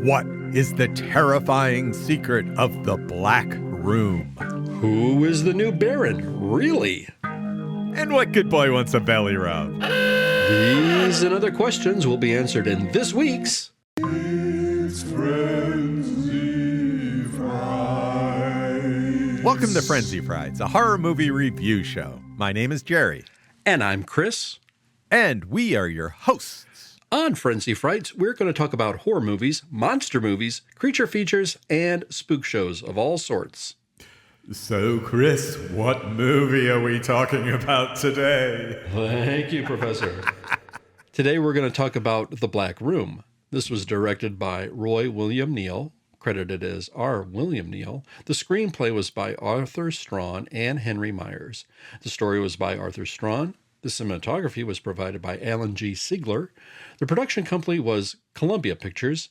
What is the terrifying secret of the Black Room? Who is the new Baron, really? And what good boy wants a belly rub? These and other questions will be answered in this week's It's Frenzy Friday. Welcome to Frenzy Fridays, a horror movie review show. My name is Gerry. And I'm Chris. And we are your hosts. On Frenzy Frights, we're going to talk about horror movies, monster movies, creature features, and spook shows of all sorts. So, Chris, what movie are we talking about today? Thank you, Professor. Today we're going to talk about The Black Room. This was directed by Roy William Neill, credited as R. William Neill. The screenplay was by Arthur Strawn and Henry Myers. The story was by Arthur Strawn. The cinematography was provided by Alan G. Siegler. The production company was Columbia Pictures.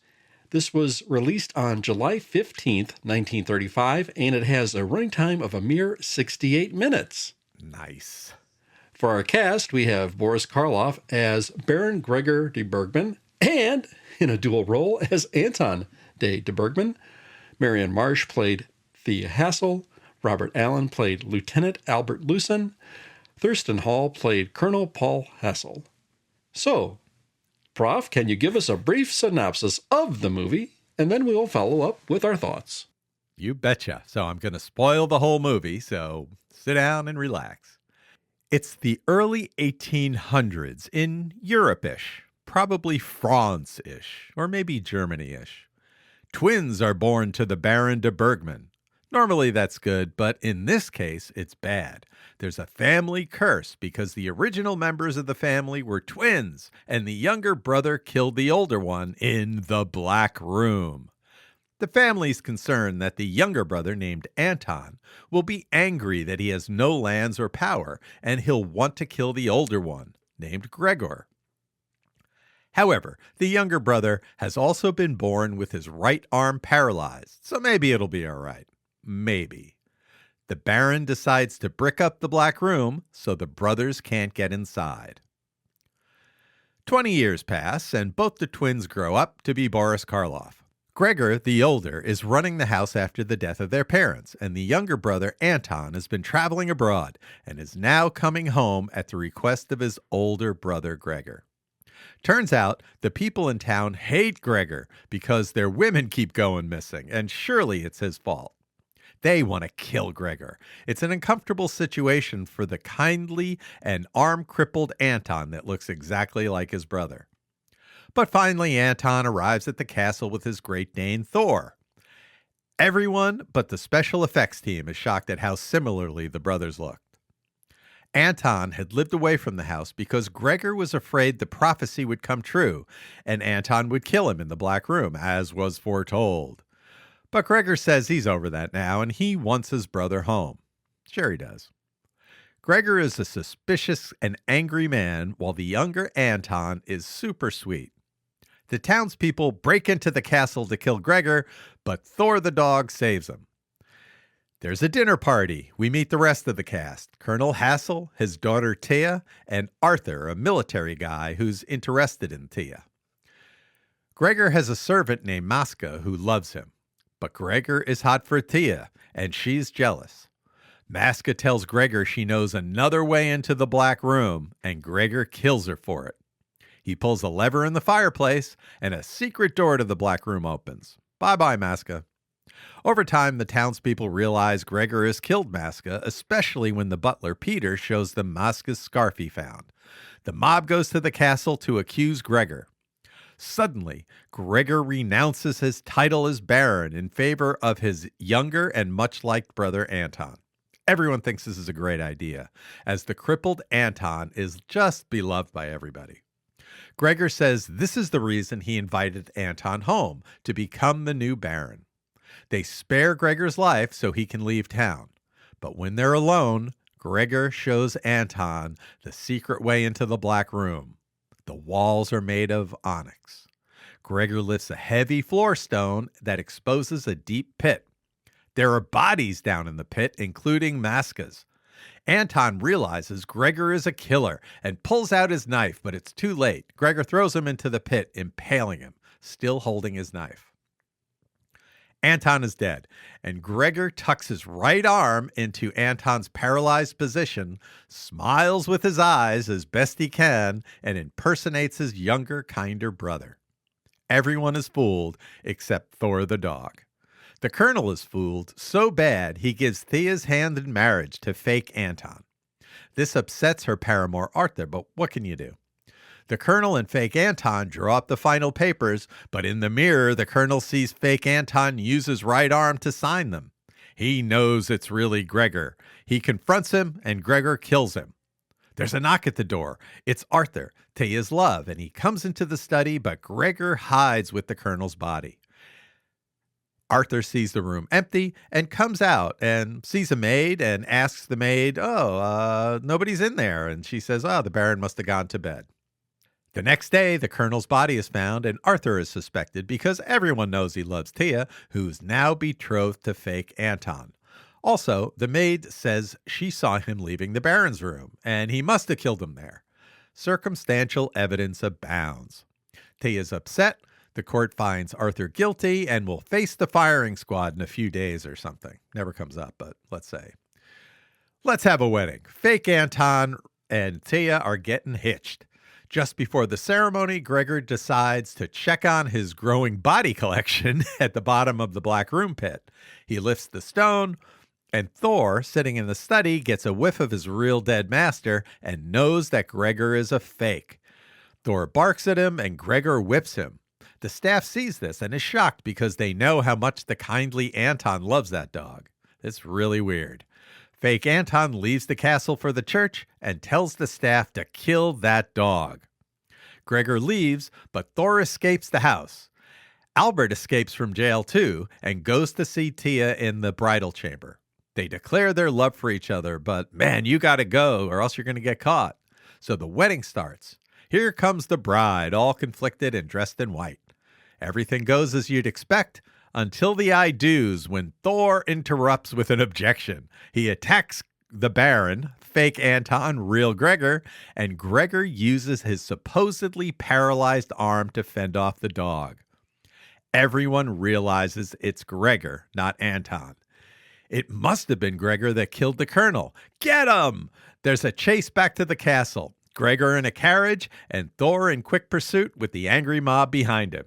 This was released on July 15th, 1935, and it has a running time of a mere 68 minutes. Nice. For our cast, we have Boris Karloff as Baron Gregor de Bergman, and in a dual role as Anton de Bergman. Marianne Marsh played Thea Hassel. Robert Allen played Lieutenant Albert Lucen. Thurston Hall played Colonel Paul Hassel. So, Prof, can you give us a brief synopsis of the movie, and then we'll follow up with our thoughts. You betcha. So I'm going to spoil the whole movie, so sit down and relax. It's the early 1800s in Europe-ish, probably France-ish, or maybe Germany-ish. Twins are born to the Baron de Bergman. Normally that's good, but in this case, it's bad. There's a family curse because the original members of the family were twins, and the younger brother killed the older one in the Black Room. The family's concerned that the younger brother, named Anton, will be angry that he has no lands or power, and he'll want to kill the older one, named Gregor. However, the younger brother has also been born with his right arm paralyzed, so maybe it'll be all right. Maybe. The Baron decides to brick up the Black Room so the brothers can't get inside. 20 years pass, and both the twins grow up to be Boris Karloff. Gregor, the older, is running the house after the death of their parents, and the younger brother, Anton, has been traveling abroad and is now coming home at the request of his older brother, Gregor. Turns out the people in town hate Gregor because their women keep going missing, and surely it's his fault. They want to kill Gregor. It's an uncomfortable situation for the kindly and arm-crippled Anton that looks exactly like his brother. But finally, Anton arrives at the castle with his Great Dane, Thor. Everyone but the special effects team is shocked at how similarly the brothers looked. Anton had lived away from the house because Gregor was afraid the prophecy would come true, and Anton would kill him in the Black Room, as was foretold. But Gregor says he's over that now, and he wants his brother home. Sure he does. Gregor is a suspicious and angry man, while the younger Anton is super sweet. The townspeople break into the castle to kill Gregor, but Thor the dog saves him. There's a dinner party. We meet the rest of the cast. Colonel Hassel, his daughter Thea, and Arthur, a military guy who's interested in Thea. Gregor has a servant named Maska who loves him. But Gregor is hot for Thea, and she's jealous. Maska tells Gregor she knows another way into the Black Room, and Gregor kills her for it. He pulls a lever in the fireplace, and a secret door to the Black Room opens. Bye-bye, Maska. Over time, the townspeople realize Gregor has killed Maska, especially when the butler, Peter, shows them Maska's scarf he found. The mob goes to the castle to accuse Gregor. Suddenly, Gregor renounces his title as Baron in favor of his younger and much-liked brother Anton. Everyone thinks this is a great idea, as the crippled Anton is just beloved by everybody. Gregor says this is the reason he invited Anton home, to become the new Baron. They spare Gregor's life so he can leave town. But when they're alone, Gregor shows Anton the secret way into the Black Room. The walls are made of onyx. Gregor lifts a heavy floor stone that exposes a deep pit. There are bodies down in the pit, including Maska's. Anton realizes Gregor is a killer and pulls out his knife, but it's too late. Gregor throws him into the pit, impaling him, still holding his knife. Anton is dead, and Gregor tucks his right arm into Anton's paralyzed position, smiles with his eyes as best he can, and impersonates his younger, kinder brother. Everyone is fooled except Thor the dog. The Colonel is fooled so bad he gives Thea's hand in marriage to fake Anton. This upsets her paramour Arthur, but what can you do? The Colonel and fake Anton draw up the final papers, but in the mirror, the Colonel sees fake Anton use his right arm to sign them. He knows it's really Gregor. He confronts him, and Gregor kills him. There's a knock at the door. It's Arthur, Thea's love, and he comes into the study, but Gregor hides with the Colonel's body. Arthur sees the room empty and comes out and sees a maid and asks the maid, nobody's in there. And she says, the Baron must have gone to bed. The next day, the Colonel's body is found and Arthur is suspected because everyone knows he loves Thea, who's now betrothed to fake Anton. Also, the maid says she saw him leaving the Baron's room and he must have killed him there. Circumstantial evidence abounds. Thea's upset. The court finds Arthur guilty and will face the firing squad in a few days or something. Never comes up, but let's say. Let's have a wedding. Fake Anton and Thea are getting hitched. Just before the ceremony, Gregor decides to check on his growing body collection at the bottom of the Black Room pit. He lifts the stone, and Thor, sitting in the study, gets a whiff of his real dead master and knows that Gregor is a fake. Thor barks at him, and Gregor whips him. The staff sees this and is shocked because they know how much the kindly Anton loves that dog. It's really weird. Fake Anton leaves the castle for the church and tells the staff to kill that dog. Gregor leaves, but Thor escapes the house. Albert escapes from jail too and goes to see Thea in the bridal chamber. They declare their love for each other, but man, you gotta go or else you're gonna get caught. So the wedding starts. Here comes the bride, all conflicted and dressed in white. Everything goes as you'd expect until the I do's when Thor interrupts with an objection. He attacks the Baron, fake Anton, real Gregor, and Gregor uses his supposedly paralyzed arm to fend off the dog. Everyone realizes it's Gregor, not Anton. It must have been Gregor that killed the Colonel. Get him! There's a chase back to the castle. Gregor in a carriage and Thor in quick pursuit with the angry mob behind him.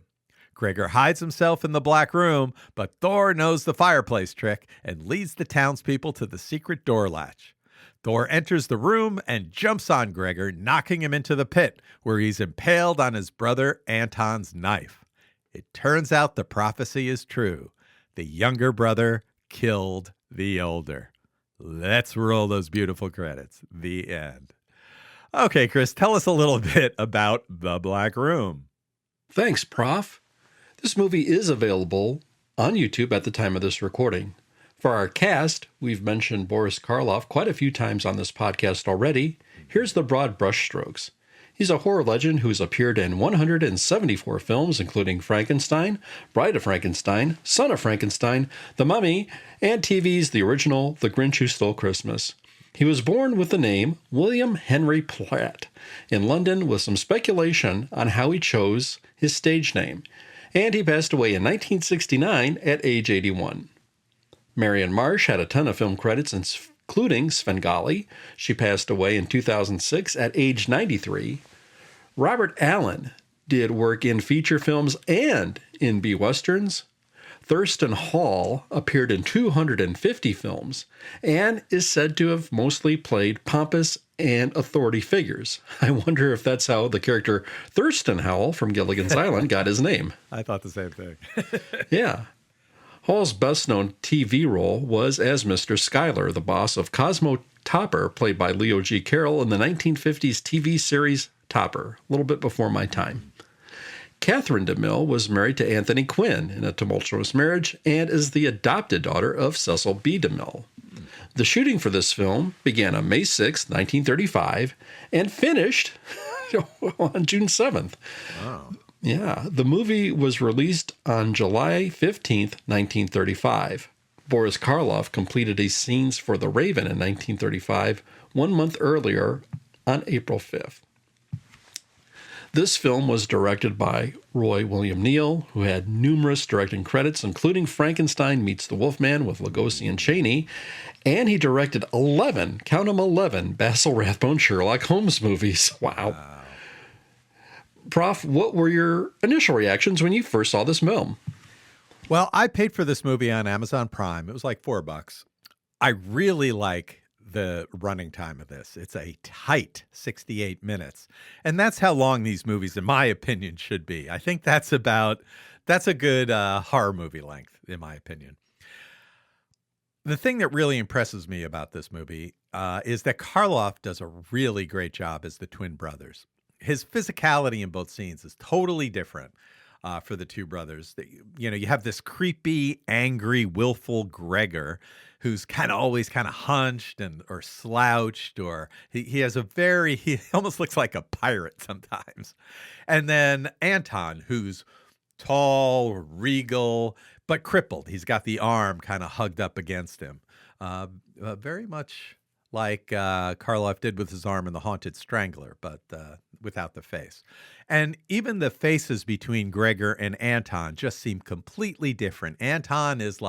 Gregor hides himself in the Black Room, but Thor knows the fireplace trick and leads the townspeople to the secret door latch. Thor enters the room and jumps on Gregor, knocking him into the pit, where he's impaled on his brother Anton's knife. It turns out the prophecy is true. The younger brother killed the older. Let's roll those beautiful credits. The end. Okay, Chris, tell us a little bit about The Black Room. Thanks, Prof. This movie is available on YouTube at the time of this recording. For our cast, we've mentioned Boris Karloff quite a few times on this podcast already. Here's the broad brushstrokes. He's a horror legend who's appeared in 174 films, including Frankenstein, Bride of Frankenstein, Son of Frankenstein, The Mummy, and TV's The Original, The Grinch Who Stole Christmas. He was born with the name William Henry Platt in London, with some speculation on how he chose his stage name. And he passed away in 1969 at age 81. Marion Marsh had a ton of film credits, including Svengali. She passed away in 2006 at age 93. Robert Allen did work in feature films and in B-Westerns. Thurston Hall appeared in 250 films and is said to have mostly played pompous and authority figures. I wonder if that's how the character Thurston Howell from Gilligan's Island got his name. I thought the same thing. Yeah. Hall's best-known TV role was as Mr. Schuyler, the boss of Cosmo Topper, played by Leo G. Carroll in the 1950s TV series Topper, a little bit before my time. Catherine DeMille was married to Anthony Quinn in a tumultuous marriage and is the adopted daughter of Cecil B. DeMille. The shooting for this film began on May 6, 1935, and finished on June 7th. Wow. Yeah, the movie was released on July 15th, 1935. Boris Karloff completed his scenes for The Raven in 1935, 1 month earlier on April 5th. This film was directed by Roy William Neill, who had numerous directing credits, including Frankenstein Meets the Wolfman with Lugosi and Chaney, and he directed 11, count them 11, Basil Rathbone Sherlock Holmes movies. Wow. Prof, what were your initial reactions when you first saw this film? Well, I paid for this movie on Amazon Prime. It was like $4. I really like the running time of this. It's a tight 68 minutes. And that's how long these movies, in my opinion, should be. I think that's a good horror movie length, in my opinion. The thing that really impresses me about this movie is that Karloff does a really great job as the twin brothers. His physicality in both scenes is totally different for the two brothers. You have this creepy, angry, willful Gregor who's always hunched or slouched, or he almost looks like a pirate sometimes. And then Anton, who's tall, regal, but crippled. He's got the arm hugged up against him. Very much like Karloff did with his arm in The Haunted Strangler, but without the face. And even the faces between Gregor and Anton just seem completely different. Anton is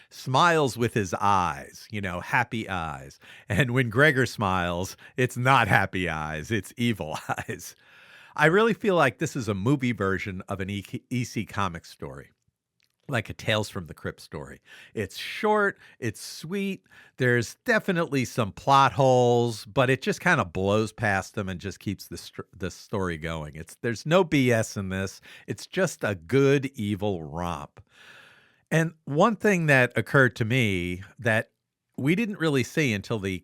smiles with his eyes, happy eyes. And when Gregor smiles, it's not happy eyes, it's evil eyes. I really feel like this is a movie version of an EC Comics story, like a Tales from the Crypt story. It's short, it's sweet. There's definitely some plot holes, but it just blows past them and just keeps the story going. There's no BS in this. It's just a good evil romp. And one thing that occurred to me that we didn't really see until the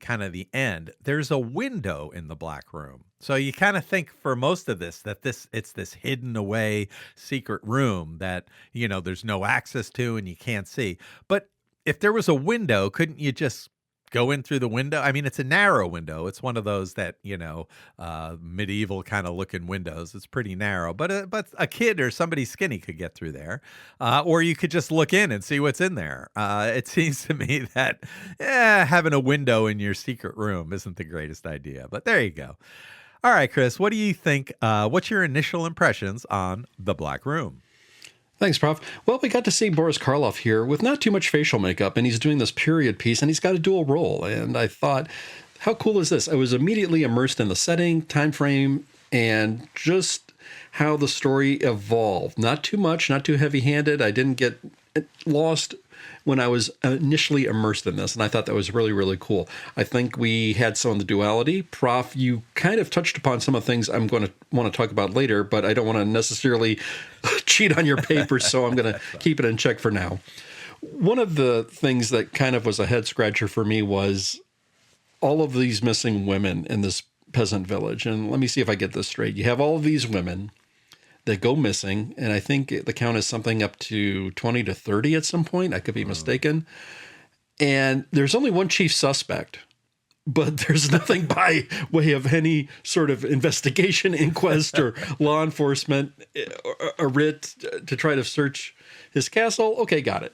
end, there's a window in the Black Room. So you think for most of this that it's this hidden away secret room that, there's no access to and you can't see. But if there was a window, couldn't you just go in through the window? I mean, it's a narrow window. It's one of those that, medieval looking windows. It's pretty narrow, but a kid or somebody skinny could get through there. Or you could just look in and see what's in there. It seems to me that having a window in your secret room isn't the greatest idea, but there you go. All right, Chris, what do you think? What's your initial impressions on The Black Room? Thanks, Prof. Well, we got to see Boris Karloff here with not too much facial makeup, and he's doing this period piece, and he's got a dual role. And I thought, how cool is this? I was immediately immersed in the setting, time frame, and just how the story evolved. Not too much, not too heavy-handed. I didn't get lost when I was initially immersed in this, and I thought that was really, really cool. I think we had some of the duality. Prof, you touched upon some of the things I'm going to want to talk about later, but I don't want to necessarily cheat on your paper, so I'm going to keep it in check for now. One of the things that was a head-scratcher for me was all of these missing women in this peasant village. And let me see if I get this straight. You have all of these women that go missing, and I think the count is something up to 20 to 30 at some point. I could be mistaken. And there's only one chief suspect, but there's nothing by way of any sort of investigation, inquest, or law enforcement, a writ to try to search his castle. Okay, got it.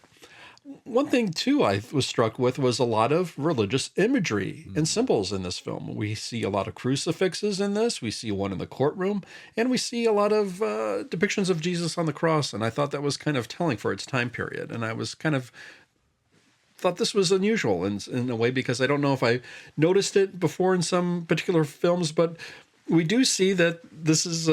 One thing, too, I was struck with was a lot of religious imagery and symbols in this film. We see a lot of crucifixes in this. We see one in the courtroom, and we see a lot of depictions of Jesus on the cross. And I thought that was telling for its time period. And I was thought this was unusual in a way, because I don't know if I noticed it before in some particular films, but we do see that this is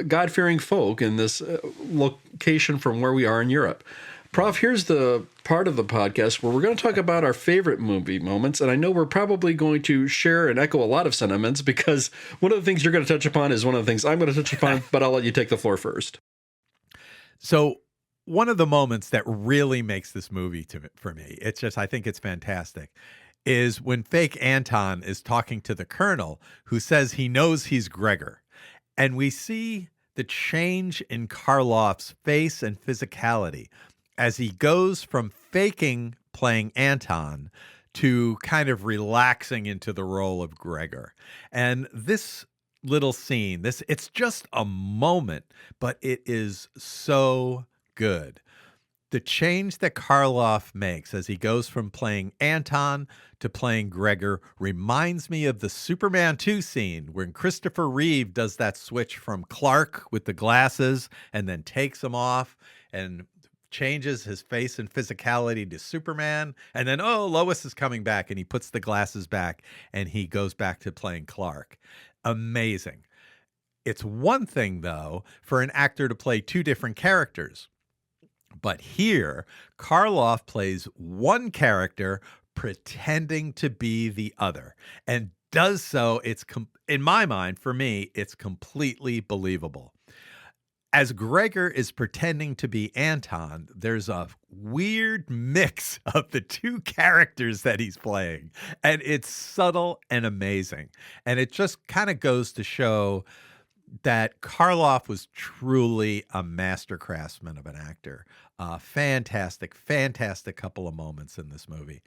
God-fearing folk in this location from where we are in Europe. Prof, here's the part of the podcast where we're going to talk about our favorite movie moments, and I know we're probably going to share and echo a lot of sentiments, because one of the things you're going to touch upon is one of the things I'm going to touch upon, but I'll let you take the floor first. So one of the moments that really makes this movie for me, I think it's fantastic, is when fake Anton is talking to the colonel who says he knows he's Gregor. And we see the change in Karloff's face and physicality as he goes from faking playing Anton to relaxing into the role of Gregor. And this little scene, it's just a moment, but it is so good. The change that Karloff makes as he goes from playing Anton to playing Gregor reminds me of the Superman 2 scene when Christopher Reeve does that switch from Clark with the glasses and then takes them off and changes his face and physicality to Superman. And then, oh, Lois is coming back, and he puts the glasses back and he goes back to playing Clark. Amazing. It's one thing, though, for an actor to play two different characters. But here, Karloff plays one character pretending to be the other and does so. In my mind, for me, it's completely believable. As Gregor is pretending to be Anton, there's a weird mix of the two characters that he's playing, and it's subtle and amazing. And it just kind of goes to show that Karloff was truly a master craftsman of an actor. Fantastic couple of moments in this movie.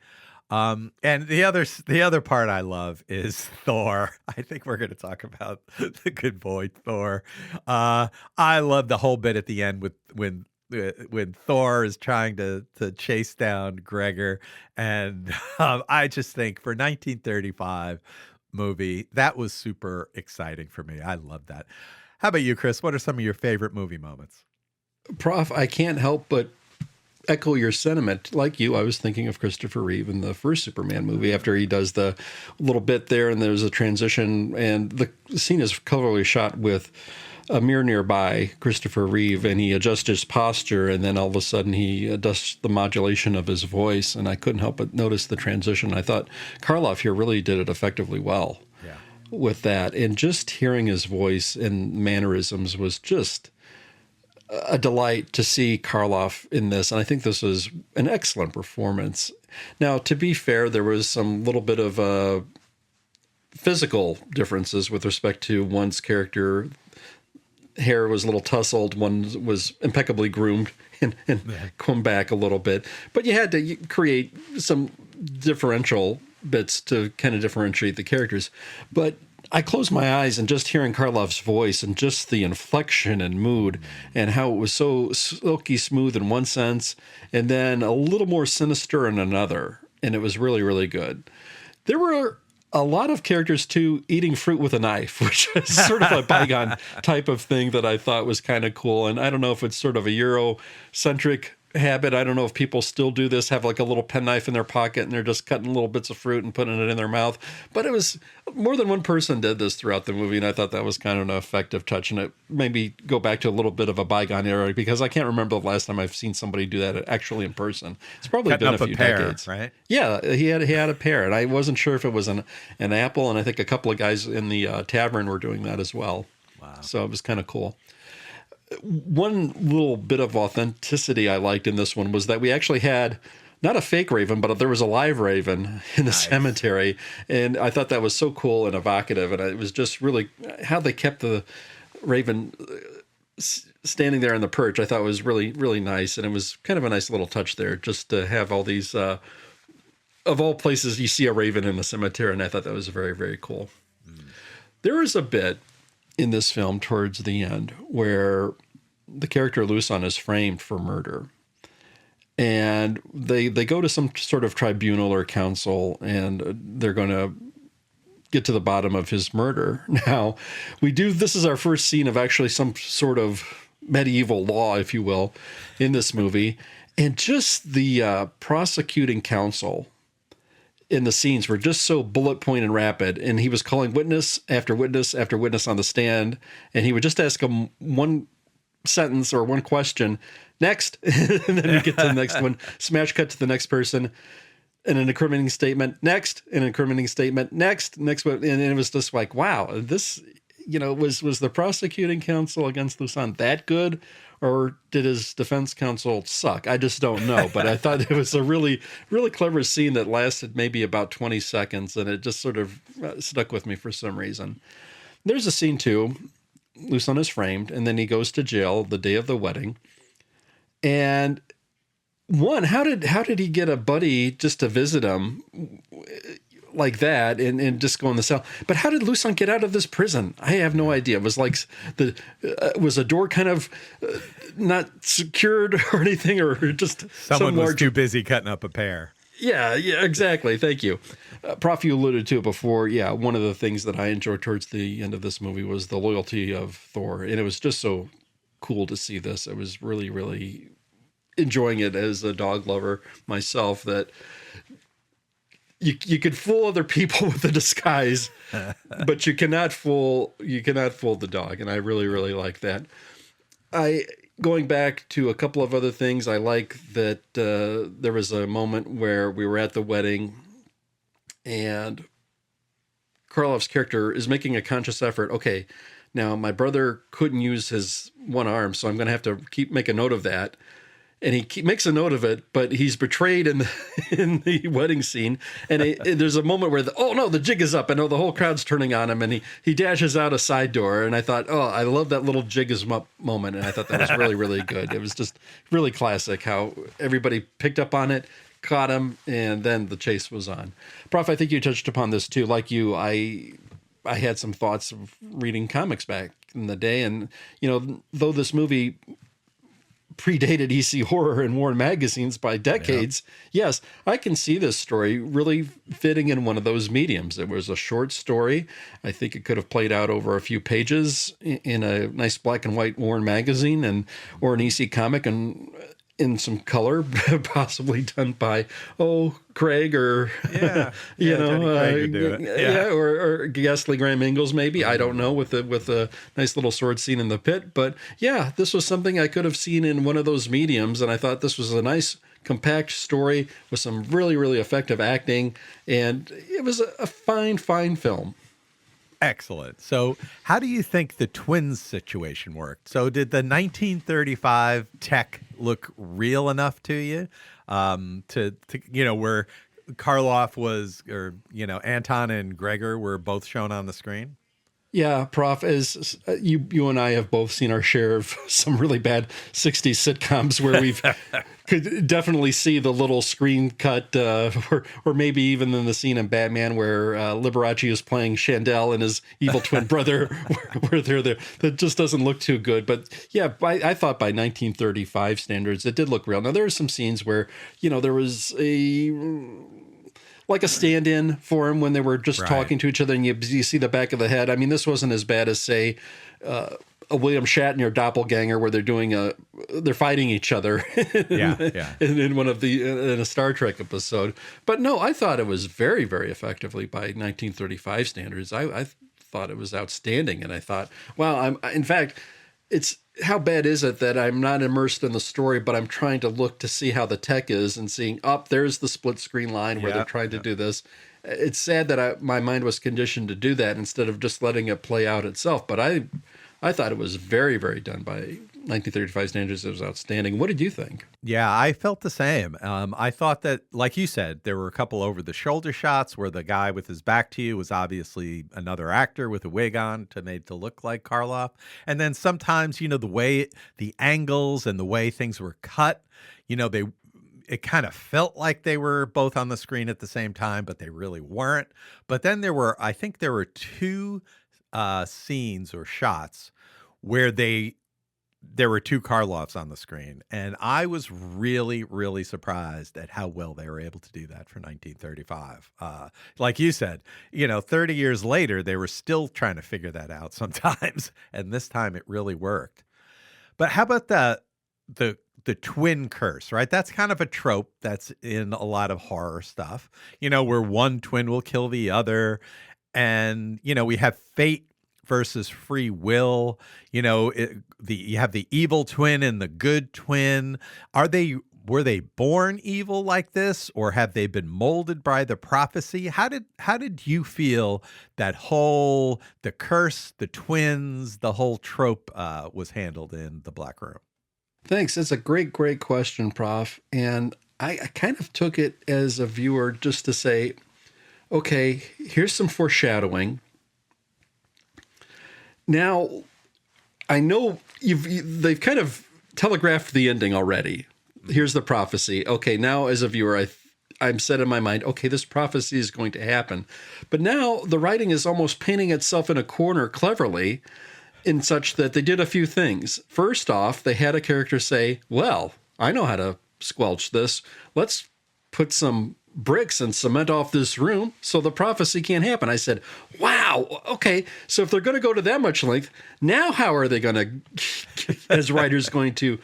And the other part I love is Thor. I think we're going to talk about the good boy Thor. I love the whole bit at the end when Thor is trying to chase down Gregor, and I just think for 1935 movie, that was super exciting for me. I love that. How about you, Chris? What are some of your favorite movie moments? Prof, I can't help but echo your sentiment. Like you, I was thinking of Christopher Reeve in the first Superman movie after he does the little bit there and there's a transition, and the scene is cleverly shot with a mirror nearby Christopher Reeve, and he adjusts his posture, and then all of a sudden he adjusts the modulation of his voice, and I couldn't help but notice the transition. I thought Karloff here really did it effectively well with that, and just hearing his voice and mannerisms was just a delight to see Karloff in this, and I think this was an excellent performance. Now, to be fair, there was some little bit of physical differences with respect to one's character. Hair was a little tousled, one was impeccably groomed and come back a little bit. But you had to create some differential bits to kind of differentiate the characters. But I closed my eyes and just hearing Karloff's voice and just the inflection and mood and how it was so silky smooth in one sense and then a little more sinister in another. And it was really, really good. There were a lot of characters, too, eating fruit with a knife, which is sort of a bygone type of thing that I thought was kind of cool. And I don't know if it's sort of a Euro-centric habit. I don't know if people still do this, have like a little penknife in their pocket and they're just cutting little bits of fruit and putting it in their mouth. But it was more than one person did this throughout the movie, and I thought that was kind of an effective touch. And it made me go back to a little bit of a bygone era because I can't remember the last time I've seen somebody do that actually in person. It's probably Cutting been up a few pear, decades. right? Yeah, he had a pear, and I wasn't sure if it was an apple, and I think a couple of guys in the tavern were doing that as well. Wow. So it was kind of cool. One little bit of authenticity I liked in this one was that we actually had not a fake raven, but there was a live raven in the cemetery. And I thought that was so cool and evocative. And it was just really how they kept the raven standing there on the perch. I thought was really, really nice. And it was kind of a nice little touch there just to have all these, of all places you see a raven in the cemetery. And I thought that was very, very cool. There is a bit in this film towards the end where the character Lucan is framed for murder. And they go to some sort of tribunal or council, and they're going to get to the bottom of his murder. Now, this is our first scene of actually some sort of medieval law, if you will, in this movie. And just the prosecuting counsel in the scenes were just so bullet point and rapid. And he was calling witness after witness after witness on the stand. And he would just ask them one sentence or one question, next. And then we get to the next one, smash cut to the next person, and an incriminating statement, next, an incriminating statement, next one. And it was just like, wow, this, was the prosecuting counsel against Lucan that good? Or did his defense counsel suck? I just don't know. But I thought it was a really, really clever scene that lasted maybe about 20 seconds. And it just sort of stuck with me for some reason. There's a scene, too. Lucan is framed, and then he goes to jail the day of the wedding. And how did he get a buddy just to visit him? like that and just go in the cell. But how did Lusant get out of this prison? I have no idea. It was like was a door kind of not secured or anything, or just Someone was too busy cutting up a pear. Yeah, exactly. Thank you. Prof, you alluded to it before. Yeah, one of the things that I enjoyed towards the end of this movie was the loyalty of Thor. And it was just so cool to see this. I was really, really enjoying it as a dog lover myself, that you could fool other people with the disguise, but you cannot fool the dog. And I really, really like that. Going back to a couple of other things, I like that there was a moment where we were at the wedding and Karloff's character is making a conscious effort. Okay, now my brother couldn't use his one arm, so I'm going to have to make a note of that. And he makes a note of it, but he's betrayed in the wedding scene. And there's a moment where, the jig is up. I know the whole crowd's turning on him, and he dashes out a side door. And I thought, I love that little jig is up moment. And I thought that was really, really good. It was just really classic how everybody picked up on it, caught him, and then the chase was on. Prof, I think you touched upon this too. Like you, I had some thoughts of reading comics back in the day. And, though this movie predated EC Horror and Warren magazines by decades, yes, I can see this story really fitting in one of those mediums. It was a short story. I think it could have played out over a few pages in a nice black and white Warren magazine or an EC comic, and in some color, possibly done by Craig or Craig would do it. Or Ghastly Graham Ingalls maybe. I don't know, with a nice little sword scene in the pit. But yeah, this was something I could have seen in one of those mediums, and I thought this was a nice compact story with some really, really effective acting, and it was a fine film. Excellent. So how do you think the twins situation worked? So did the 1935 tech look real enough to you? Where Karloff was, or, Anton and Gregor were both shown on the screen? Yeah, Prof, as you and I have both seen our share of some really bad 60s sitcoms where we've could definitely see the little screen cut, or maybe even in the scene in Batman where Liberace is playing Chandel and his evil twin brother, where they're there. That just doesn't look too good. But yeah, I thought by 1935 standards, it did look real. Now, there are some scenes where, there was like a stand-in for him when they were just talking to each other, and you see the back of the head. I mean, this wasn't as bad as, say, a William Shatner doppelganger where they're fighting each other in one of in a Star Trek episode. But no, I thought it was very, very effectively by 1935 standards. I thought it was outstanding, and I thought, wow, in fact, it's how bad is it that I'm not immersed in the story, but I'm trying to look to see how the tech is and seeing, there's the split screen line where they're trying to do this. It's sad that my mind was conditioned to do that instead of just letting it play out itself. But I thought it was very, very done by 1935 standards. It was outstanding. What did you think? Yeah, I felt the same. I thought that, like you said, there were a couple over-the-shoulder shots where the guy with his back to you was obviously another actor with a wig on made to look like Karloff. And then sometimes, the way the angles and the way things were cut, it kind of felt like they were both on the screen at the same time, but they really weren't. But then I think there were two scenes or shots where there were two Karloffs on the screen. And I was really, really surprised at how well they were able to do that for 1935. Like you said, 30 years later, they were still trying to figure that out sometimes. And this time it really worked. But how about the twin curse, right? That's kind of a trope that's in a lot of horror stuff, where one twin will kill the other. And, we have fate versus free will. You have the evil twin and the good twin. Were they born evil like this, or have they been molded by the prophecy? How did you feel that the curse, the twins, the whole trope was handled in The Black Room? Thanks. That's a great, great question, Prof. And I kind of took it as a viewer just to say, okay, here's some foreshadowing. Now, I know they've kind of telegraphed the ending already. Here's the prophecy. Okay, now as a viewer, I'm set in my mind, okay, this prophecy is going to happen. But now the writing is almost painting itself in a corner cleverly, in such that they did a few things. First off, they had a character say, well, I know how to squelch this. Let's put some bricks and cement off this room so the prophecy can't happen. I said, wow, okay, so if they're going to go to that much length, now how are they going to, as writers, going to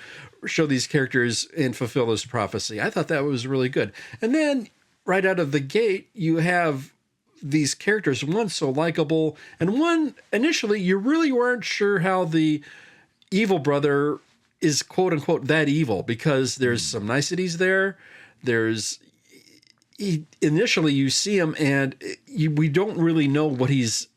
show these characters and fulfill this prophecy? I thought that was really good. And then right out of the gate, you have these characters, one so likable, and one initially you really weren't sure how the evil brother is quote unquote that evil, because there's some niceties there. Initially you see him and we don't really know what he's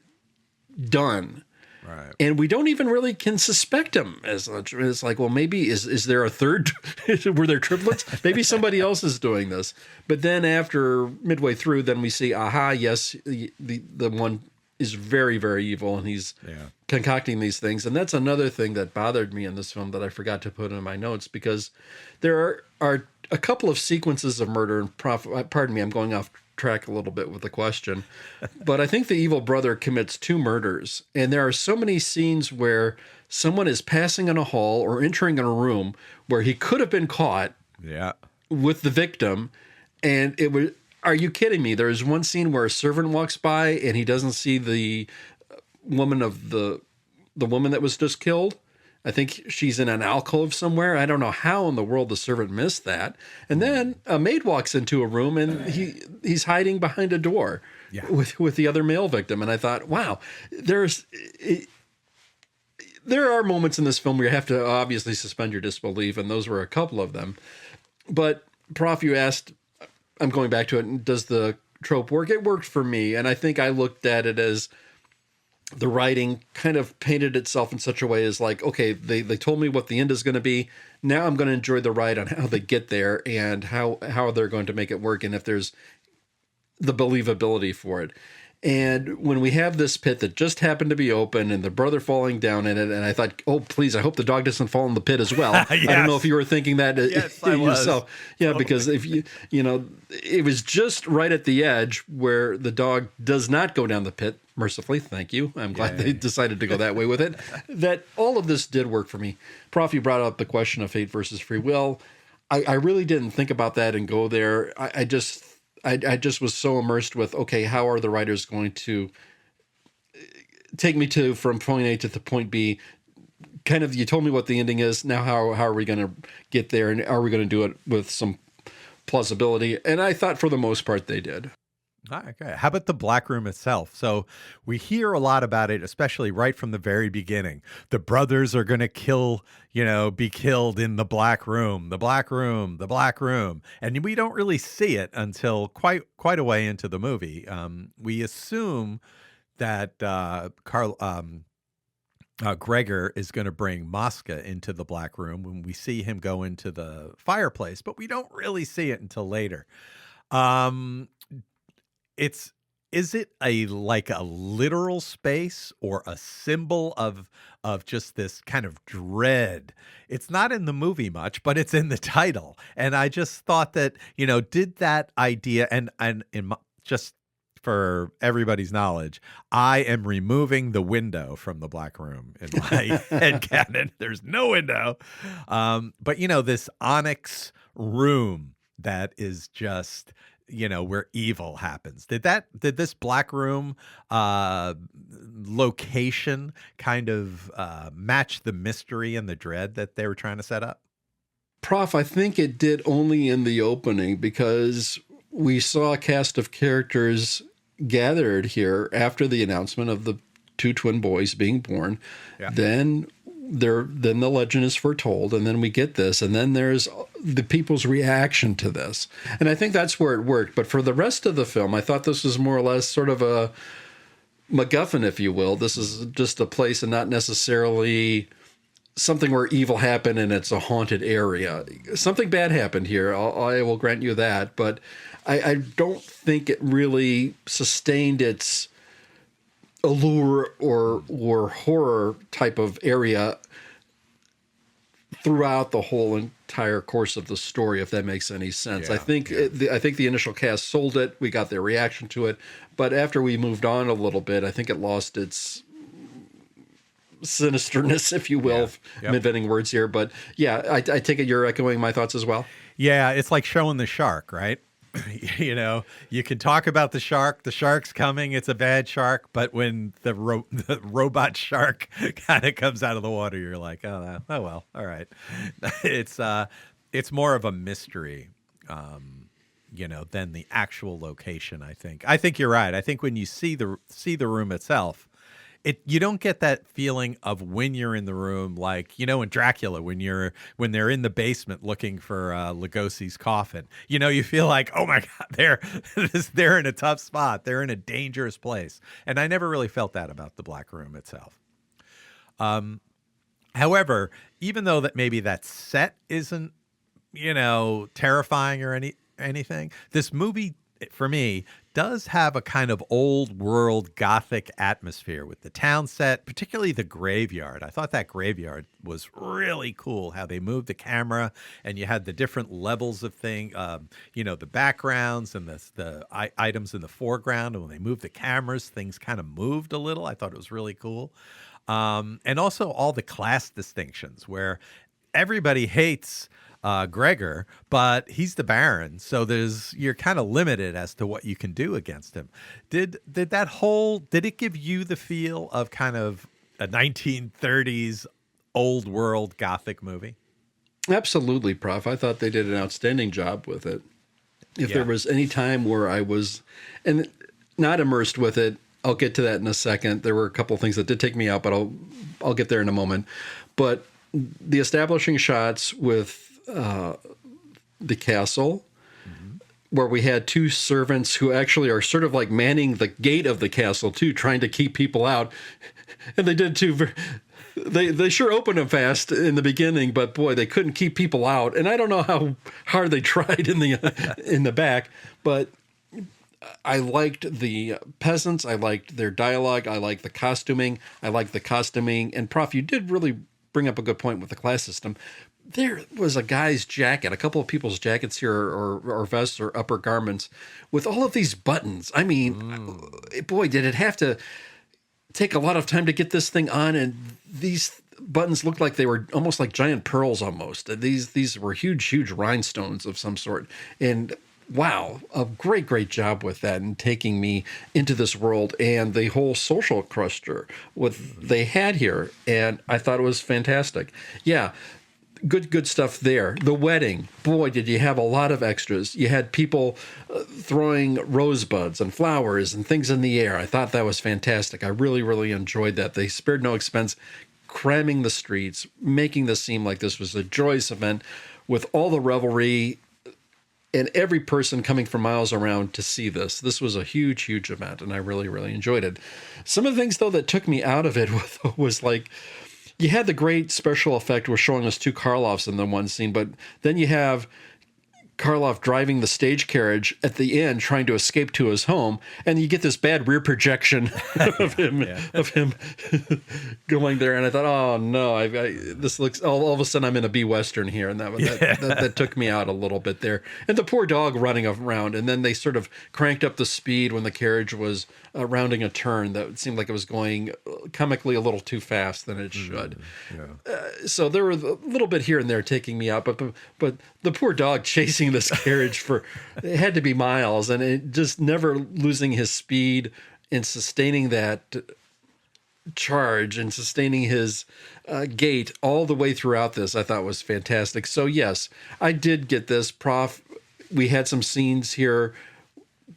done. Right. And we don't even really can suspect him as much. It's like, well, maybe is there a third? Were there triplets? Maybe somebody else is doing this. But then after midway through, then we see, aha, yes, the one is very, very evil, and he's concocting these things. And that's another thing that bothered me in this film that I forgot to put in my notes, because there are a couple of sequences of murder. And pardon me, I'm going off track a little bit with the question, but I think the evil brother commits 2 murders, and there are so many scenes where someone is passing in a hall or entering in a room where he could have been caught with the victim, and it was, are you kidding me? There's one scene where a servant walks by and he doesn't see the woman of the woman that was just killed. I think she's in an alcove somewhere. I don't know how in the world the servant missed that. And then a maid walks into a room and he's hiding behind a door with the other male victim. And I thought, wow, there are moments in this film where you have to obviously suspend your disbelief, and those were a couple of them. But Prof, you asked, I'm going back to it, does the trope work? It worked for me, and I think I looked at it as the writing kind of painted itself in such a way as like, okay, they told me what the end is going to be. Now I'm going to enjoy the ride on how they get there and how they're going to make it work, and if there's the believability for it. And when we have this pit that just happened to be open and the brother falling down in it, and I thought, oh, please, I hope the dog doesn't fall in the pit as well. Yes. I don't know if you were thinking that Was. yourself. Yeah, Totally. because if it was just right at the edge where the dog does not go down the pit, mercifully, thank you. I'm glad they decided to go that way with it. That all of this did work for me. Prof, you brought up the question of fate versus free will. I really didn't think about that and go there. I just was so immersed with, okay, how are the writers going to take me from point A to the point B? Kind of, you told me what the ending is. Now, how are we going to get there? And are we going to do it with some plausibility? And I thought for the most part they did. Okay. How about the Black Room itself? So we hear a lot about it, especially right from the very beginning. The brothers are going to be killed in the Black Room, the Black Room, the Black Room. And we don't really see it until quite a way into the movie. We assume that Gregor is going to bring Mosca into the Black Room when we see him go into the fireplace, but we don't really see it until later. Is it a literal space or a symbol of just this kind of dread? It's not in the movie much, but it's in the title. And I just thought that, did that idea, and just for everybody's knowledge, I am removing the window from the Black Room in my headcanon. There's no window. But this onyx room that is just, where evil happens. Did this Black Room location kind of match the mystery and the dread that they were trying to set up? Prof, I think it did only in the opening, because we saw a cast of characters gathered here after the announcement of the 2 twin boys being born. Yeah. Then the legend is foretold, and then we get this, and then there's the people's reaction to this. And I think that's where it worked. But for the rest of the film, I thought this was more or less sort of a MacGuffin, if you will. This is just a place and not necessarily something where evil happened and it's a haunted area. Something bad happened here, I will grant you that, but I don't think it really sustained its allure or horror type of area throughout the whole entire course of the story, if that makes any sense. Yeah, I think the initial cast sold it. We got their reaction to it, but after we moved on a little bit, I think it lost its sinisterness, if you will. Yeah. I'm inventing words here, but yeah, I take it you're echoing my thoughts as well. Yeah, it's like showing the shark, right? You know, you can talk about the shark's coming, it's a bad shark, but when the robot shark kind of comes out of the water, you're like, oh well, all right. It's more of a mystery, than the actual location, I think. I think you're right. I think when you see the room itself, you don't get that feeling of when you're in the room, like, in Dracula, when they're in the basement looking for Lugosi's coffin. You feel like, oh my God, they're in a tough spot. They're in a dangerous place. And I never really felt that about the Black Room itself. However, even though that maybe that set isn't, terrifying or anything, this movie, for me, does have a kind of old world gothic atmosphere with the town set, particularly the graveyard. I thought that graveyard was really cool, how they moved the camera and you had the different levels of the backgrounds and the items in the foreground. And when they moved the cameras, things kind of moved a little. I thought it was really cool. And also all the class distinctions where everybody hates Gregor, but he's the Baron, so you're kind of limited as to what you can do against him. Did it give you the feel of kind of a 1930s old world Gothic movie? Absolutely, Prof. I thought they did an outstanding job with it. If there was any time where I was and not immersed with it, I'll get to that in a second. There were a couple of things that did take me out, but I'll get there in a moment. But the establishing shots with the castle, where we had two servants who actually are sort of like manning the gate of the castle too, trying to keep people out. And they did too. They sure opened them fast in the beginning, but boy, they couldn't keep people out. And I don't know how hard they tried in the back, but I liked the peasants. I liked their dialogue. I liked the costuming. And Prof, you did really bring up a good point with the class system. There was a guy's jacket, a couple of people's jackets here, or vests or upper garments, with all of these buttons. I mean, boy, did it have to take a lot of time to get this thing on. And these buttons looked like they were almost like giant pearls almost. These were huge rhinestones of some sort. And wow, a great job with that and taking me into this world and the whole social cluster what they had here. And I thought it was fantastic. Yeah. Good stuff there. The wedding, boy, did you have a lot of extras. You had people throwing rosebuds and flowers and things in the air. I thought that was fantastic. I really enjoyed that. They spared no expense cramming the streets, making this seem like this was a joyous event with all the revelry and every person coming from miles around to see this. This was a huge event, and I really enjoyed it. Some of the things, though, that took me out of it was like, you had the great special effect was showing us two Karloffs in the one scene, but then you have Karloff driving the stage carriage at the end, trying to escape to his home, and you get this bad rear projection of him going there. And I thought, oh no, this looks all of a sudden I'm in a B Western here, and that took me out a little bit there. And the poor dog running around, and then they sort of cranked up the speed when the carriage was rounding a turn that seemed like it was going comically a little too fast than it should. So there were a little bit here and there taking me out, but the poor dog chasing this carriage it had to be miles, and it just never losing his speed and sustaining that charge and sustaining his gait all the way throughout this, I thought was fantastic. So yes, I did get this. Prof, we had some scenes here.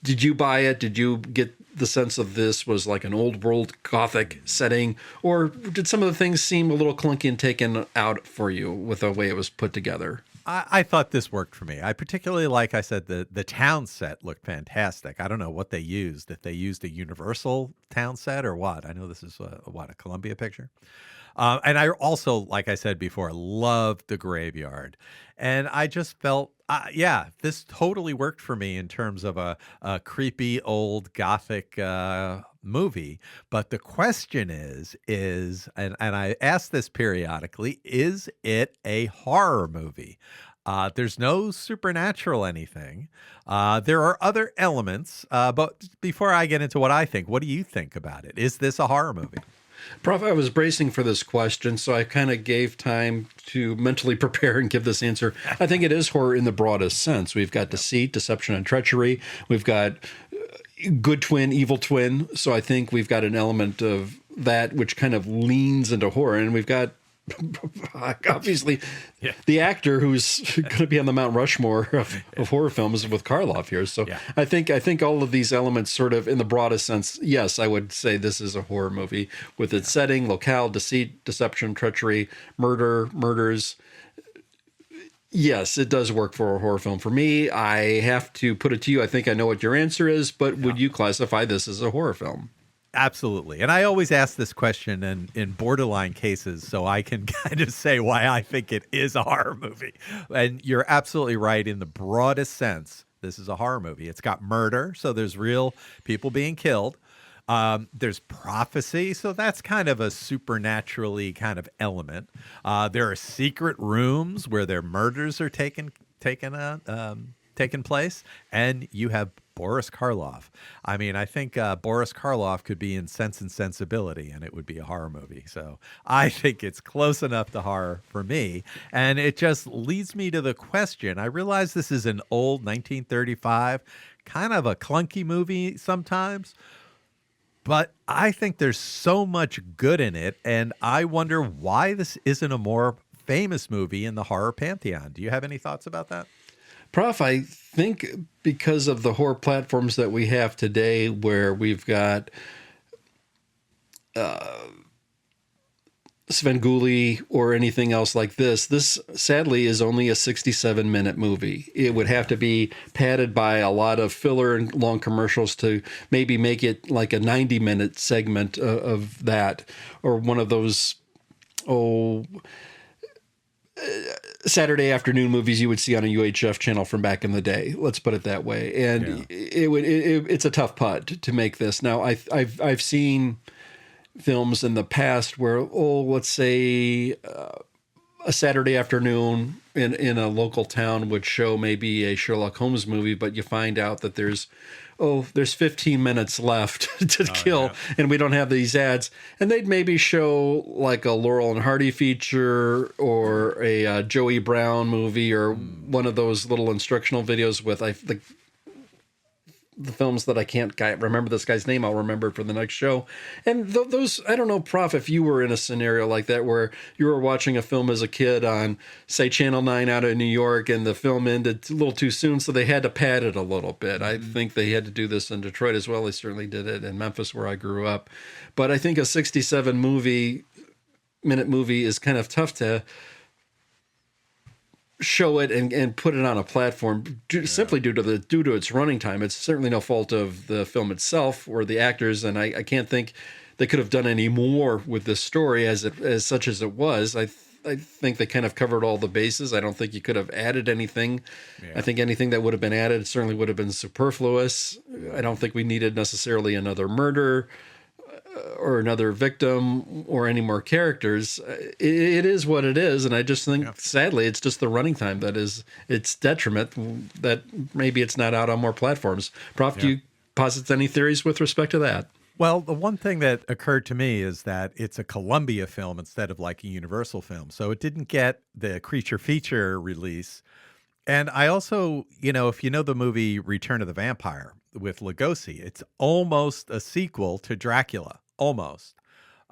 Did you buy it? Did you get the sense of this was like an old world Gothic setting, or did some of the things seem a little clunky and taken out for you with the way it was put together? I thought this worked for me. I particularly, like I said, the town set looked fantastic. I don't know what they used, if they used a Universal town set or what. I know this is a Columbia picture. And I also, like I said before, loved The Graveyard. And I just felt, yeah, this totally worked for me in terms of a creepy old gothic movie. But the question and I ask this periodically, is it a horror movie? There's no supernatural anything. There are other elements. But before I get into what I think, what do you think about it? Is this a horror movie? Prof, I was bracing for this question, so I kind of gave time to mentally prepare and give this answer. I think it is horror in the broadest sense. We've got deceit, deception, and treachery. We've got good twin, evil twin. So I think we've got an element of that which kind of leans into horror. And we've got obviously the actor who's going to be on the Mount Rushmore of horror films with Karloff here. So I think all of these elements sort of in the broadest sense, yes, I would say this is a horror movie with its setting, locale, deceit, deception, treachery, murders. Yes, it does work for a horror film. For me, I have to put it to you. I think I know what your answer is, but would you classify this as a horror film? Absolutely. And I always ask this question in borderline cases so I can kind of say why I think it is a horror movie. And you're absolutely right. In the broadest sense, this is a horror movie. It's got murder, so there's real people being killed. There's prophecy, so that's kind of a supernaturally kind of element. There are secret rooms where their murders are taken place, and you have Boris Karloff. I mean, I think Boris Karloff could be in Sense and Sensibility, and it would be a horror movie. So I think it's close enough to horror for me. And it just leads me to the question. I realize this is an old 1935, kind of a clunky movie sometimes, but I think there's so much good in it, and I wonder why this isn't a more famous movie in the horror pantheon. Do you have any thoughts about that? Prof, I think because of the horror platforms that we have today, where we've got Svengoolie or anything else like this sadly is only a 67-minute movie. It would have to be padded by a lot of filler and long commercials to maybe make it like a 90-minute segment of that, or one of those, Saturday afternoon movies you would see on a UHF channel from back in the day. Let's put it that way. And it's a tough putt to make this. Now, I've seen films in the past where, let's say a Saturday afternoon in a local town would show maybe a Sherlock Holmes movie, but you find out that there's 15 minutes left to kill, and we don't have these ads. And they'd maybe show like a Laurel and Hardy feature or a Joey Brown movie or one of those little instructional videos with the films that I can't remember this guy's name. I'll remember it for the next show. And those, I don't know, Prof, if you were in a scenario like that where you were watching a film as a kid on, say, Channel 9 out of New York, and the film ended a little too soon, so they had to pad it a little bit. I think they had to do this in Detroit as well. They certainly did it in Memphis, where I grew up. But I think a 67-minute movie is kind of tough to show it and put it on a platform simply due to its running time. It's certainly no fault of the film itself or the actors, and I can't think they could have done any more with this story as such as it was. I think they kind of covered all the bases. I don't think you could have added anything. I think anything that would have been added certainly would have been superfluous. I don't think we needed necessarily another murder or another victim or any more characters. It is what it is, and I just think sadly it's just the running time that is its detriment, that maybe it's not out on more platforms. Prof, do you posit any theories with respect to that? Well, the one thing that occurred to me is that it's a Columbia film instead of like a Universal film, so it didn't get the creature feature release. And I also, if you know the movie Return of the Vampire with Lugosi, it's almost a sequel to Dracula. Almost.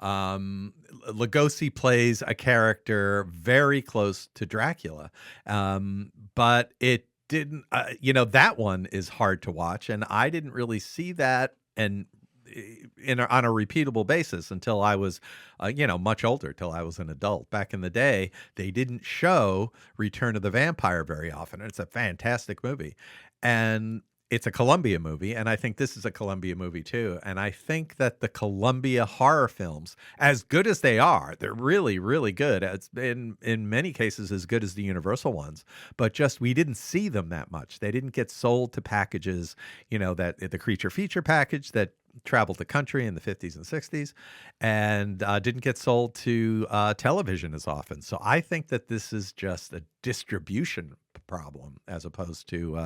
Lugosi plays a character very close to Dracula, but it didn't. That one is hard to watch, and I didn't really see that on a repeatable basis until I was, much older, till I was an adult. Back in the day, they didn't show Return of the Vampire very often. It's a fantastic movie, and It's a Columbia movie, and I think this is a Columbia movie too. And I think that the Columbia horror films, as good as they are, they're really, really good. It's in many cases as good as the Universal ones, but just we didn't see them that much. They didn't get sold to packages, that the creature feature package that traveled the country in the 50s and 60s, and didn't get sold to television as often. So I think that this is just a distribution problem as opposed to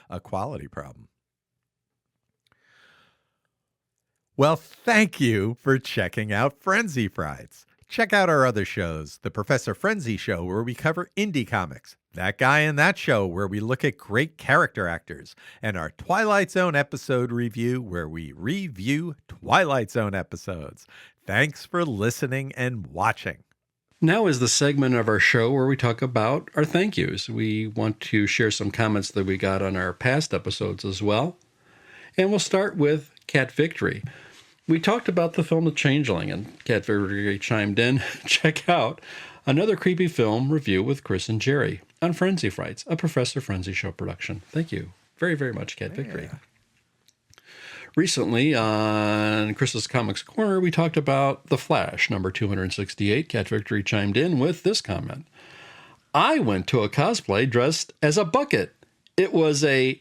a quality problem. Well, thank you for checking out Frenzy Frights. Check out our other shows, the Professor Frenzy Show, where we cover indie comics, That Guy in That Show, where we look at great character actors, and our Twilight Zone episode review, where we review Twilight Zone episodes. Thanks for listening and watching. Now is the segment of our show where we talk about our thank yous. We want to share some comments that we got on our past episodes as well. And we'll start with Cat Victory. We talked about the film The Changeling, and Cat Victory chimed in. Check out another creepy film review with Chris and Gerry on Frenzy Frights, a Professor Frenzy Show production. Thank you very, very much, Cat Victory. Recently, on Chris's Comics Corner, we talked about The Flash, number 268. Cat Victory chimed in with this comment. I went to a cosplay dressed as a bucket. It was a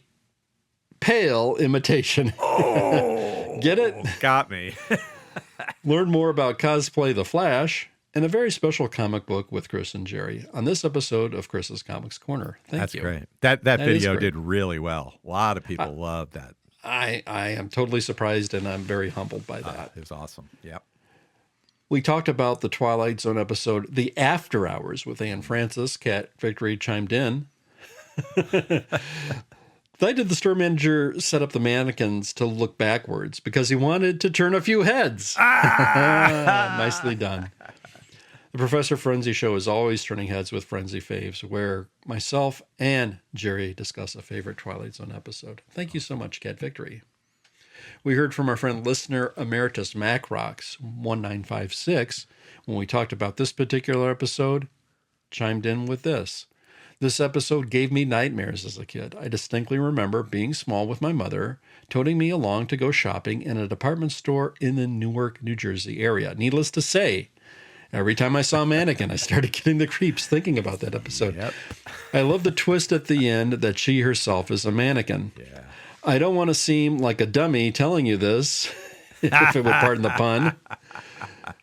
pale imitation. Oh, get it? Got me. Learn more about cosplay The Flash and a very special comic book with Chris and Gerry on this episode of Chris's Comics Corner. Thank you. That's great. That video did really well. A lot of people loved that. I am totally surprised, and I'm very humbled by that. It was awesome. Yep. We talked about the Twilight Zone episode, The After Hours, with Anne Francis. Cat Victory chimed in. Why did the store manager set up the mannequins to look backwards? Because he wanted to turn a few heads. Nicely done. The Professor Frenzy Show is always turning heads with Frenzy Faves, where myself and Gerry discuss a favorite Twilight Zone episode. Thank you so much, Cat Victory. We heard from our friend listener Emeritus Macrox 1956 when we talked about this particular episode, chimed in with this. This episode gave me nightmares as a kid. I distinctly remember being small with my mother, toting me along to go shopping in a department store in the Newark, New Jersey area. Needless to say, every time I saw a mannequin, I started getting the creeps thinking about that episode. Yep. I love the twist at the end that she herself is a mannequin. Yeah. I don't want to seem like a dummy telling you this, if it would pardon the pun.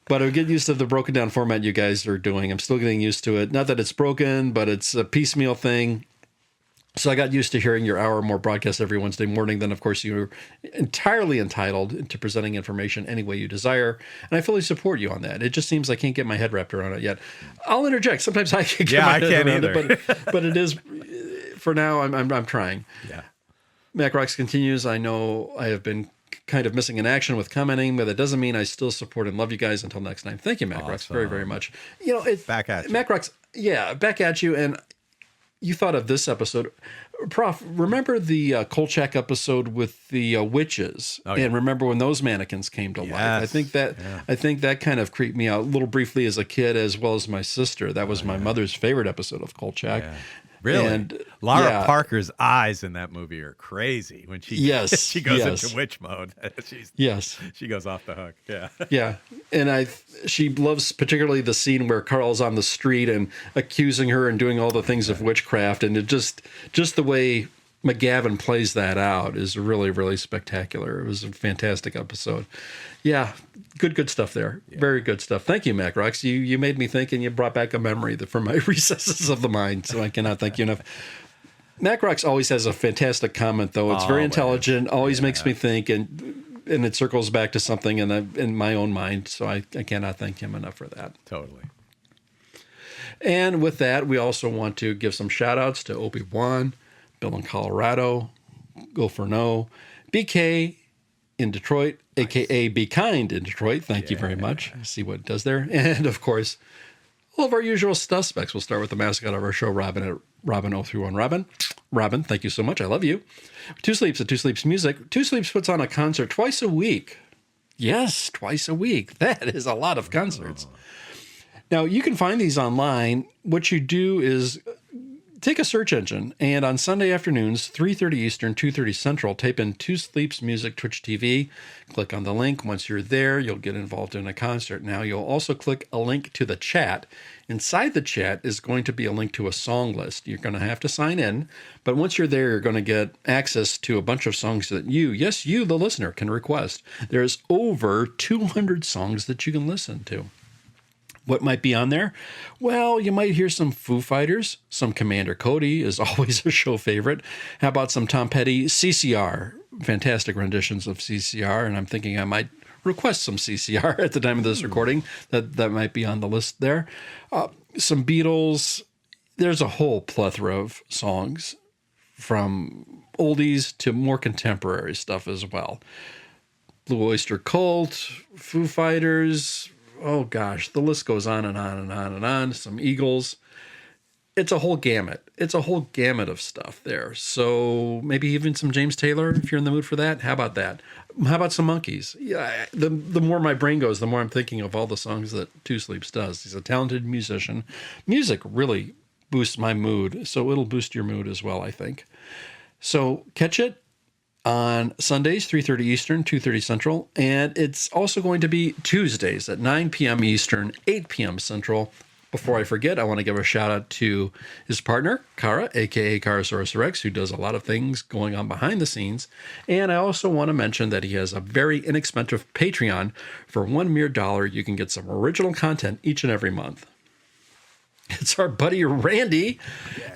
But I would get used to the broken down format you guys are doing. I'm still getting used to it. Not that it's broken, but it's a piecemeal thing. So I got used to hearing your hour or more broadcast every Wednesday morning. Then, of course, you're entirely entitled to presenting information any way you desire. And I fully support you on that. It just seems I can't get my head wrapped around it yet. I'll interject. Sometimes I can get my head around it, but it is, for now, I'm trying. Yeah. Macrox continues, I know I have been kind of missing in action with commenting, but that doesn't mean I still support and love you guys. Until next time. Thank you, Macrox, awesome. very, very much. You know, it's Back at you. Macrox, yeah, back at you. And you thought of this episode. Prof, remember the Kolchak episode with the witches? Oh, yeah. And remember when those mannequins came to life? I think that kind of creeped me out a little briefly as a kid, as well as my sister. That was my mother's favorite episode of Kolchak. Yeah. Really? And Laura Parker's eyes in that movie are crazy when she she goes into witch mode. She goes off the hook. Yeah. Yeah. And she loves particularly the scene where Carl's on the street and accusing her and doing all the things of witchcraft. And it just the way McGavin plays that out is really, really spectacular. It was a fantastic episode. Yeah, good stuff there. Yeah. Very good stuff. Thank you, Macrox. You made me think, and you brought back a memory from my recesses of the mind, so I cannot thank you enough. Macrox always has a fantastic comment, though. It's very intelligent, always makes me think, and it circles back to something in my own mind, so I cannot thank him enough for that. Totally. And with that, we also want to give some shout-outs to Obi-Wan, Bill in Colorado, Gopher No, BK in Detroit, nice. A.K.A. Be Kind in Detroit. Thank you very much. See what it does there. And, of course, all of our usual suspects. We'll start with the mascot of our show, Robin at Robin031. Robin, thank you so much. I love you. Two Sleeps at Two Sleeps Music. Two Sleeps puts on a concert twice a week. Yes, twice a week. That is a lot of concerts. Now, you can find these online. What you do is Take a search engine, and on Sunday afternoons, 3:30 Eastern, 2:30 Central, type in Two Sleeps Music Twitch TV. Click on the link. Once you're there, you'll get involved in a concert. Now, you'll also click a link to the chat. Inside the chat is going to be a link to a song list. You're going to have to sign in, but once you're there, you're going to get access to a bunch of songs that you, the listener, can request. There's over 200 songs that you can listen to. What might be on there? Well, you might hear some Foo Fighters, some Commander Cody is always a show favorite. How about some Tom Petty, CCR, fantastic renditions of CCR, and I'm thinking I might request some CCR at the time of this recording. That might be on the list there. Some Beatles. There's a whole plethora of songs from oldies to more contemporary stuff as well. Blue Oyster Cult, Foo Fighters. Oh gosh, the list goes on and on and on and on. Some Eagles. It's a whole gamut. It's a whole gamut of stuff there. So maybe even some James Taylor, if you're in the mood for that. How about that? How about some Monkees? Yeah, the more my brain goes, the more I'm thinking of all the songs that Two Sleeps does. He's a talented musician. Music really boosts my mood, so it'll boost your mood as well, I think. So catch it on Sundays, 3:30 Eastern, 2:30 Central, and it's also going to be Tuesdays at 9 p.m. Eastern, 8 p.m. Central. Before I forget, I want to give a shout out to his partner, Kara, aka Karasaurus Rex, who does a lot of things going on behind the scenes. And I also want to mention that he has a very inexpensive Patreon. For $1 mere, you can get some original content each and every month. It's our buddy Randy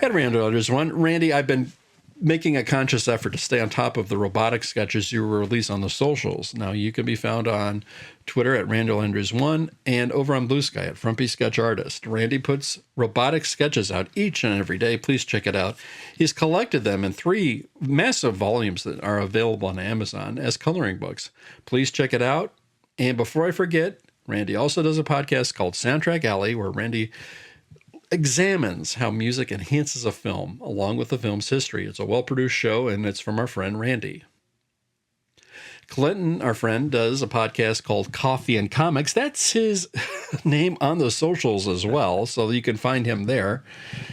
at Randall Elders One. Randy, I've been making a conscious effort to stay on top of the robotic sketches you release on the socials. Now, you can be found on Twitter at Randall Andrews 1 and over on Blue Sky at Frumpy Sketch Artist. Randy puts robotic sketches out each and every day. Please check it out. He's collected them in 3 massive volumes that are available on Amazon as coloring books. Please check it out. And before I forget, Randy also does a podcast called Soundtrack Alley, where Randy examines how music enhances a film along with the film's history. It's a well-produced show, and it's from our friend Randy. Clinton, our friend, does a podcast called Coffee and Comics. That's his name on the socials as well, so you can find him there.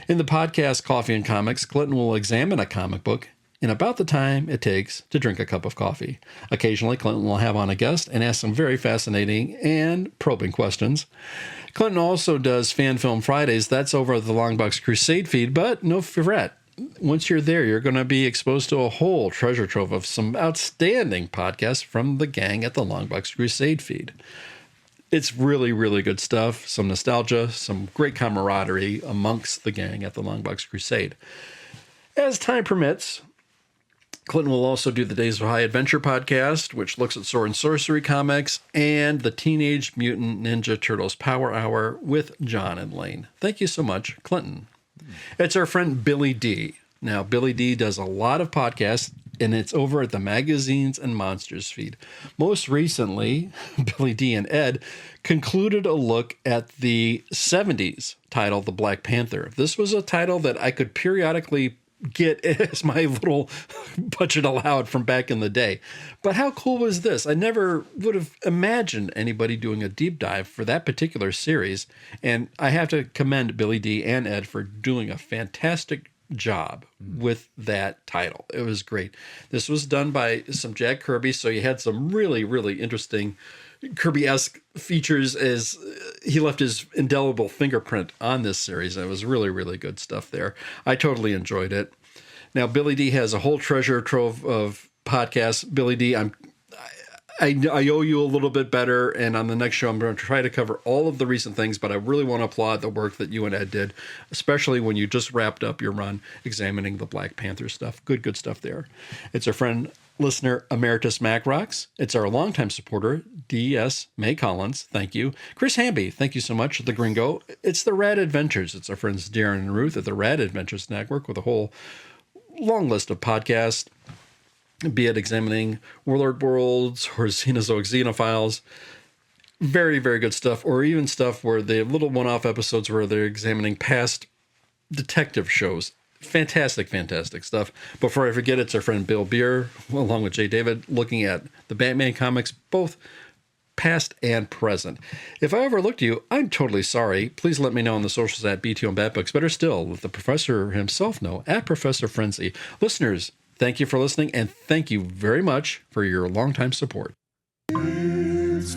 In the podcast Coffee and Comics, Clinton will examine a comic book in about the time it takes to drink a cup of coffee. Occasionally, Clinton will have on a guest and ask some very fascinating and probing questions. Clinton also does Fan Film Fridays. That's over the Longbox Crusade feed, but no fret. Once you're there, you're going to be exposed to a whole treasure trove of some outstanding podcasts from the gang at the Longbox Crusade feed. It's really, really good stuff. Some nostalgia, some great camaraderie amongst the gang at the Longbox Crusade. As time permits, Clinton will also do the Days of High Adventure podcast, which looks at sword and sorcery comics, and the Teenage Mutant Ninja Turtles Power Hour with John and Lane. Thank you so much, Clinton. It's our friend Billy D. Now, Billy D does a lot of podcasts, and it's over at the Magazines and Monsters feed. Most recently, Billy D and Ed concluded a look at the 70s title, The Black Panther. This was a title that I could periodically get as my little budget allowed from back in the day. But how cool was this? I never would have imagined anybody doing a deep dive for that particular series. And I have to commend Billy D and Ed for doing a fantastic job with that title. It was great. This was done by some Jack Kirby, so you had some really, really interesting Kirby-esque features as he left his indelible fingerprint on this series. It was really, really good stuff there. I totally enjoyed it. Now, Billy D has a whole treasure trove of podcasts. Billy D, I owe you a little bit better, and on the next show, I'm going to try to cover all of the recent things, but I really want to applaud the work that you and Ed did, especially when you just wrapped up your run examining the Black Panther stuff. Good stuff there. It's our friend, listener, Emeritus Mac Rocks. It's our longtime supporter, D.S. May Collins. Thank you. Chris Hamby, thank you so much. The Gringo. It's the Rad Adventures. It's our friends Darren and Ruth at the Rad Adventures Network with a whole long list of podcasts, be it examining Warlord Worlds or Xenozoic Xenophiles. Very, very good stuff. Or even stuff where they have little one-off episodes where they're examining past detective shows. Fantastic, fantastic stuff. Before I forget, it's our friend Bill Beer, along with Jay David, looking at the Batman comics, both past and present. If I overlooked you, I'm totally sorry. Please let me know on the socials at B2 and Bad Books. Better still, let the professor himself know at Professor Frenzy. Listeners, thank you for listening, and thank you very much for your longtime support. It's